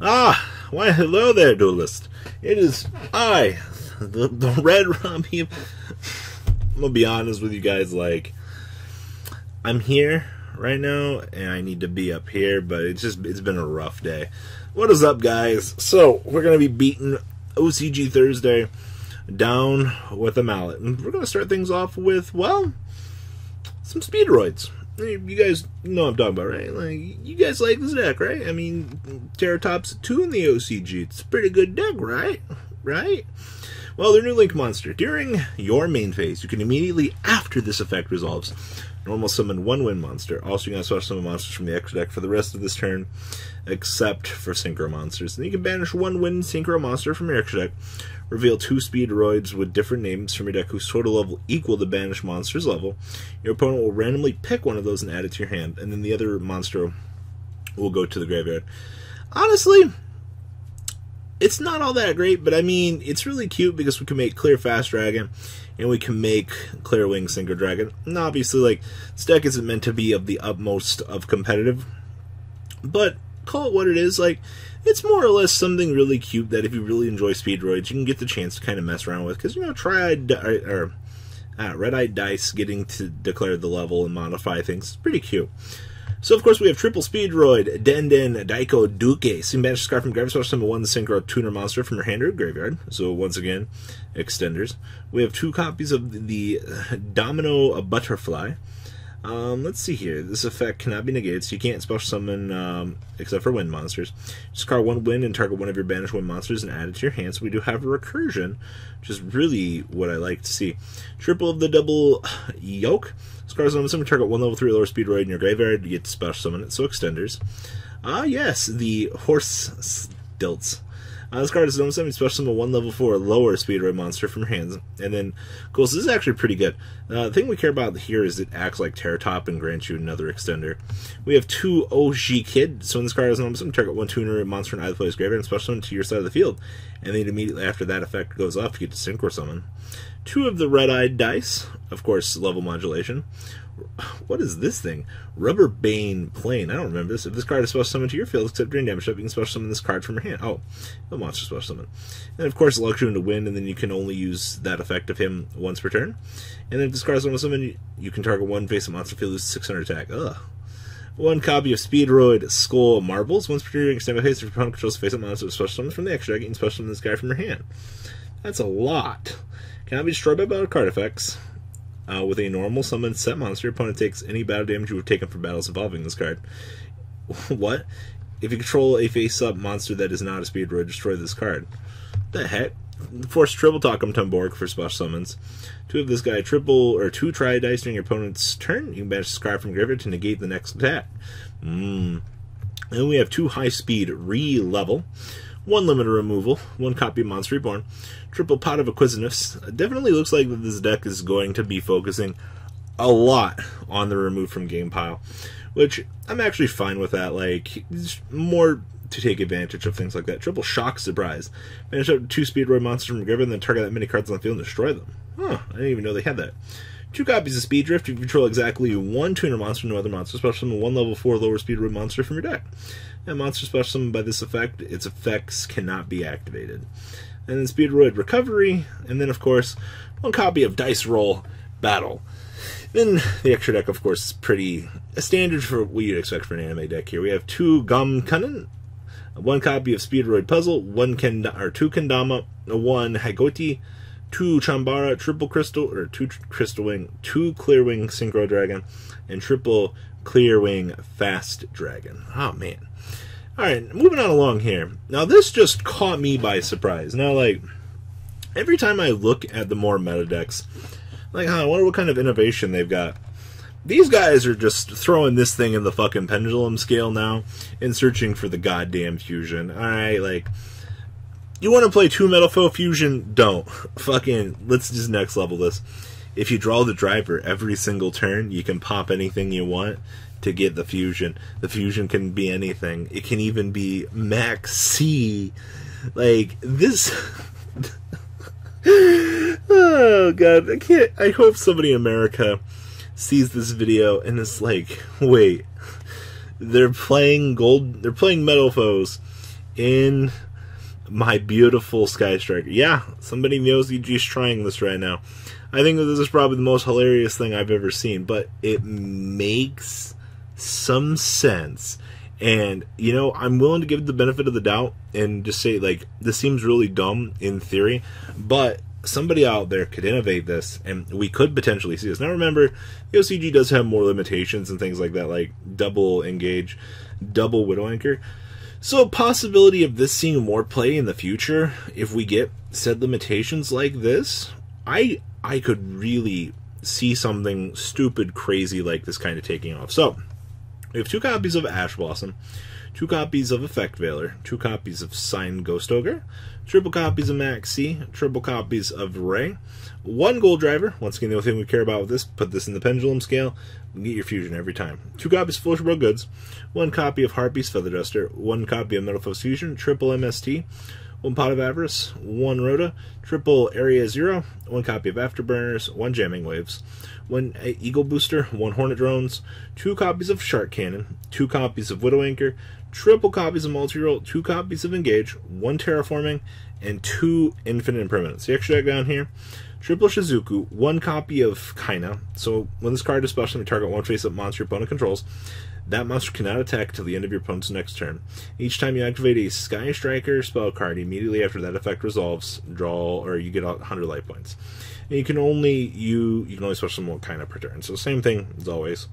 Why hello there, duelist. It is I, the Red Robbie. I'm gonna be honest with you guys, like, I'm here right now, and I need to be up here, but it's been a rough day. What is up, guys? So, we're gonna be beating OCG Thursday down with a mallet, and we're gonna start things off with, well, some Speedroids. You guys know what I'm talking about, right? Like, you guys like this deck, right? I mean, Terratop's 2 in the OCG. It's a pretty good deck, right? Right? Well, their new Link monster. During your main phase, you can immediately, after this effect resolves, normal summon 1 wind monster. Also, you can special summon monsters from the extra deck for the rest of this turn, except for synchro monsters. And you can banish 1 wind synchro monster from your extra deck. Reveal 2 Speedroids with different names from your deck whose total level equal the banished monster's level. Your opponent will randomly pick one of those and add it to your hand, and then the other monster will go to the graveyard. Honestly, it's not all that great, but I mean, it's really cute because we can make Clear Fast Dragon, and we can make Clear Wing Synchro Dragon. And obviously, like, this deck isn't meant to be of the utmost of competitive, but call it what it is. Like, it's more or less something really cute that if you really enjoy Speedroids, you can get the chance to kind of mess around with. Because, you know, Red-Eyed Dice getting to declare the level and modify things is pretty cute. So, of course, we have triple Speedroid, Den Daiko Duke. So you banish a card from graveyard, special summon 1 synchro tuner monster from your hand or graveyard. So, once again, extenders. We have 2 copies of the Domino Butterfly. Let's see here. This effect cannot be negated, so you can't special summon except for wind monsters. Discard 1 wind and target one of your banished wind monsters and add it to your hand. So we do have a recursion, which is really what I like to see. Triple of the double yoke. Discard summon, target 1 level 3 lower Speedroid in your graveyard. You get to special summon it. So extenders. Yes, the horse stilts. This card is summon, special summon 1 level 4 lower Speedroid monster from your hands. And then, cool, so this is actually pretty good. The thing we care about here is it acts like Terratop and grants you another extender. We have 2 OG Kid. So when this card is summon, target 1 tuner monster in either place graveyard and special summon to your side of the field. And then immediately after that effect goes off, you get to synchro summon. 2 of the Red-Eyed Dice, of course, level modulation. What is this thing? Rubber Bane Plane. I don't remember this. If this card is special summoned to your field, except during damage up, you can special summon this card from your hand. Oh, the monster special summon. And of course, Luxury to win, and then you can only use that effect of him once per turn. And then if this card is summoned, you can target 1 face of monster field, lose 600 attack. Ugh. 1 copy of Speedroid Skull Marbles. Once per turn, you can stand by face if your opponent controls face of monster special summon from the extra deck, you can special summon this guy from your hand. That's a lot. Cannot be destroyed by battle card effects. With a normal summon set monster, your opponent takes any battle damage you have taken from battles involving this card. What? If you control a face-up monster that is not a Speedroid, destroy this card. The heck? Force triple Takum Tumborg for special summons. 2 of this guy, 2 try dice during your opponent's turn. You can banish this card from graveyard to negate the next attack. And we have 2 high speed re-level. 1 limiter removal, 1 copy of Monster Reborn, triple Pot of Acquisitiveness. It definitely looks like that this deck is going to be focusing a lot on the remove from game pile, which I'm actually fine with that. Like, it's more to take advantage of things like that. Triple Shock Surprise. Banish up 2 Speedroid monsters from graveyard and then target that many cards on the field and destroy them. Huh, I didn't even know they had that. 2 copies of Speed Drift. You control exactly 1 tuner monster, no other monster. Special summon 1 level 4 lower Speedroid monster from your deck. And monster special summoned by this effect, its effects cannot be activated. And then Speedroid Recovery, and then of course 1 copy of Dice Roll Battle. Then the extra deck, of course, is pretty standard for what you'd expect for an anime deck here. We have 2 Gum Kunnin, 1 copy of Speedroid Puzzle, 2 Kendama, 1 Hagoti, 2 Chambara, triple Crystal, or 2 Crystal Wing, 2 Clear Wing Synchro Dragon, and triple Clear Wing Fast Dragon. Oh, man. Alright, moving on along here. Now, this just caught me by surprise. Now, like, every time I look at the more meta decks, like, I wonder what kind of innovation they've got. These guys are just throwing this thing in the fucking pendulum scale now and searching for the goddamn fusion. Alright, like, you want to play 2 Metal Foe Fusion? Don't. Fucking, let's just next level this. If you draw the driver every single turn, you can pop anything you want to get the fusion. The fusion can be anything. It can even be Max C. Like, this... Oh, God. I hope somebody in America sees this video and is like, wait, they're playing Metal Foes in my beautiful Sky Striker. Yeah, somebody in the OCG is trying this right now. I think that this is probably the most hilarious thing I've ever seen, but it makes some sense. And, you know, I'm willing to give it the benefit of the doubt and just say, like, this seems really dumb in theory, but somebody out there could innovate this, and we could potentially see this. Now, remember, the OCG does have more limitations and things like that, like double engage, double widow anchor. So, a possibility of this seeing more play in the future, if we get said limitations like this, I could really see something stupid, crazy like this kind of taking off. So, we have 2 copies of Ash Blossom, 2 copies of Effect Veiler, 2 copies of Sign Ghost Ogre, triple copies of Max C, triple copies of Ray, 1 Gold Driver. Once again, the only thing we care about with this, put this in the pendulum scale, and get your fusion every time. 2 copies of Foolish Bro Goods, 1 copy of Harpies Feather Duster, 1 copy of Metal Foes Fusion, triple MST, 1 Pot of Avarice, 1 Rhoda, triple Area Zero, 1 copy of Afterburners, 1 Jamming Waves, 1 Eagle Booster, 1 Hornet Drones, 2 copies of Shark Cannon, 2 copies of Widow Anchor, triple copies of Multi-Roll, 2 copies of Engage, 1 Terraforming, and 2 Infinite Impermanence. The extra deck down here, triple Shizuku, 1 copy of Kaina. So when this card is special, we target 1 face-up monster your opponent controls. That monster cannot attack till the end of your opponent's next turn. Each time you activate a Sky Striker spell card, immediately after that effect resolves, draw, or you get 100 life points. And you can only special summon 1 Kaina per turn. So same thing as always.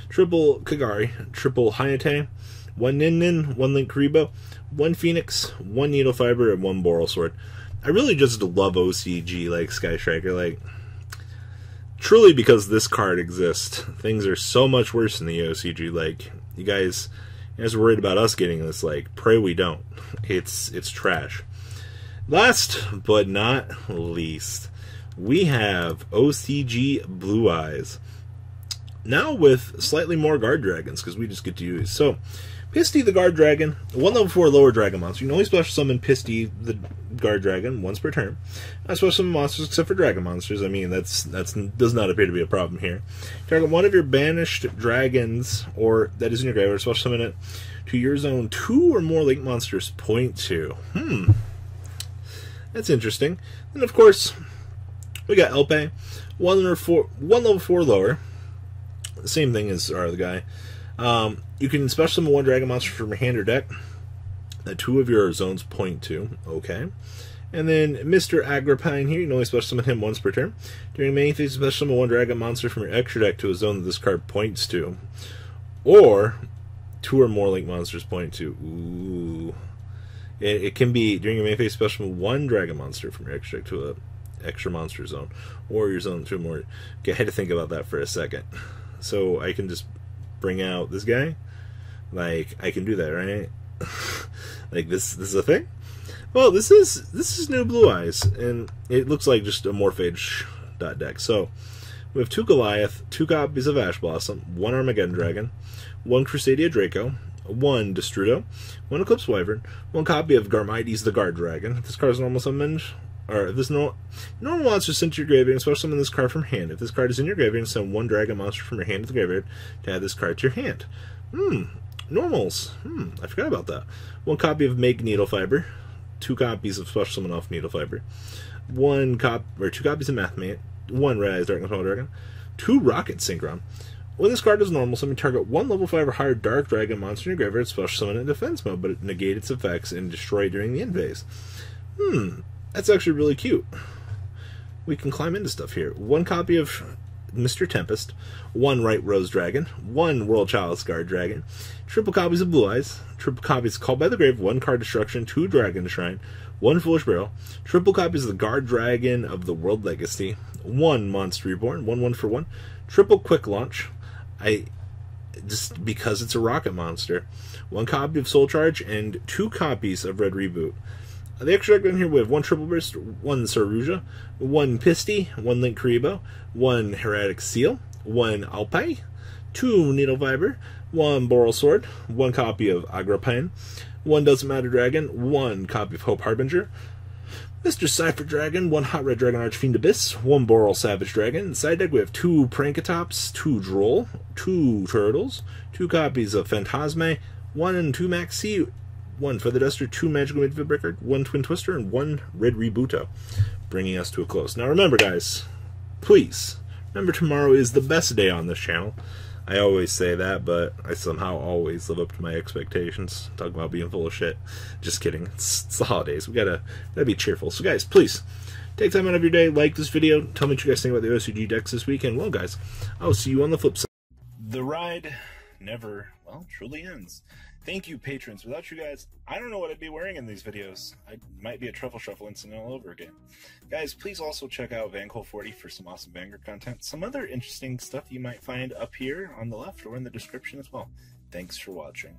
Triple Kagari, triple Hayate, 1 Nin, 1 Link Karibo, 1 Phoenix, 1 Needle Fiber, and 1 Boral Sword. I really just love OCG, like Sky Striker, like, truly because this card exists. Things are so much worse in the OCG, like, you guys are worried about us getting this, like, pray we don't. It's trash. Last but not least, we have OCG Blue Eyes. Now with slightly more guard dragons, because we just get to use. So, Pisty the Guard Dragon, 1 level 4 lower dragon monster. You can only special summon Pisty the Guard Dragon once per turn. I special summon monsters except for dragon monsters. I mean, that's does not appear to be a problem here. Target 1 of your banished dragons, or that is in your graveyard, special summon it to your zone. 2 or more link monsters, .2. That's interesting. And of course, we got Elpe, 1 level 4 lower. The same thing as our other guy. You can special summon 1 dragon monster from your hand or deck. 2 of your zones, .2. Okay. And then Mr. Agrippine here, you can only special summon him once per turn. During main phase, special summon 1 dragon monster from your extra deck to a zone that this card points to. Or 2 or more link monsters, .2. Ooh. It can be, during your main phase, special summon 1 dragon monster from your extra deck to a extra monster zone. Or your zone 2 more. Okay, I had to think about that for a second. So I can just bring out this guy. Like, I can do that, right? Like, this is a thing? Well, this is new Blue Eyes, and it looks like just a Morphage deck. So, we have 2 Goliath, 2 copies of Ash Blossom, 1 Armageddon Dragon, 1 Crusadia Draco, 1 Destrudo, 1 Eclipse Wyvern, 1 copy of Garmides the Guard Dragon. If this card is normal summoned, or if this normal monster is sent to your graveyard, and special summon this card from hand. If this card is in your graveyard, send 1 dragon monster from your hand to the graveyard to add this card to your hand. Normals. I forgot about that. 1 copy of Make Needle Fiber, 2 copies of Special Summon Off Needle Fiber, 2 copies of Mathmate, 1 Red Eyes Darkness Power Dragon, 2 Rokket Synchron. When this card is normal, summon target 1 level 5 or higher Dark Dragon monster in your graveyard, special summon in defense mode, but negate its effects and destroy it during the end phase. That's actually really cute. We can climb into stuff here. 1 copy of Mr. Tempest, 1 Right Rose Dragon, 1 World Chalice Guard Dragon, triple copies of Blue Eyes, triple copies Called by the Grave, 1 Card Destruction, 2 Dragon Shrine, 1 Foolish Barrel, triple copies of the Guard Dragon of the World Legacy, 1 Monster Reborn, 1 for 1, triple Quick Launch, just because it's a rocket monster, 1 copy of Soul Charge, and 2 copies of Red Reboot. The extra deck in here, we have 1 Triple Burst, 1 Saruja, 1 Pisty, 1 Link Karibo, 1 Heretic Seal, 1 Alpai, 2 Needle Fiber, 1 Boral Sword, 1 copy of Agrippine, 1 Doesn't Matter Dragon, 1 copy of Hope Harbinger, Mr. Cypher Dragon, 1 Hot Red Dragon Archfiend Abyss, 1 Boral Savage Dragon. In side deck we have 2 Prankatops, 2 Droll, 2 Turtles, 2 copies of Phantasme, 1 and 2 Maxi, 1 Feather Duster, 2 Magical Midfield Breaker, 1 Twin Twister, and 1 Red Rebooto, bringing us to a close. Now remember, guys, please, remember tomorrow is the best day on this channel. I always say that, but I somehow always live up to my expectations. Talk about being full of shit. Just kidding. It's the holidays. We gotta be cheerful. So guys, please, take time out of your day, like this video, tell me what you guys think about the OCG decks this weekend. Well, guys, I'll see you on the flip side. The ride never, well, truly ends. Thank you, patrons. Without you guys, I don't know what I'd be wearing in these videos. I might be a Truffle Shuffle incident all over again. Guys, please also check out Vanquil40 for some awesome Vanguard content. Some other interesting stuff you might find up here on the left or in the description as well. Thanks for watching.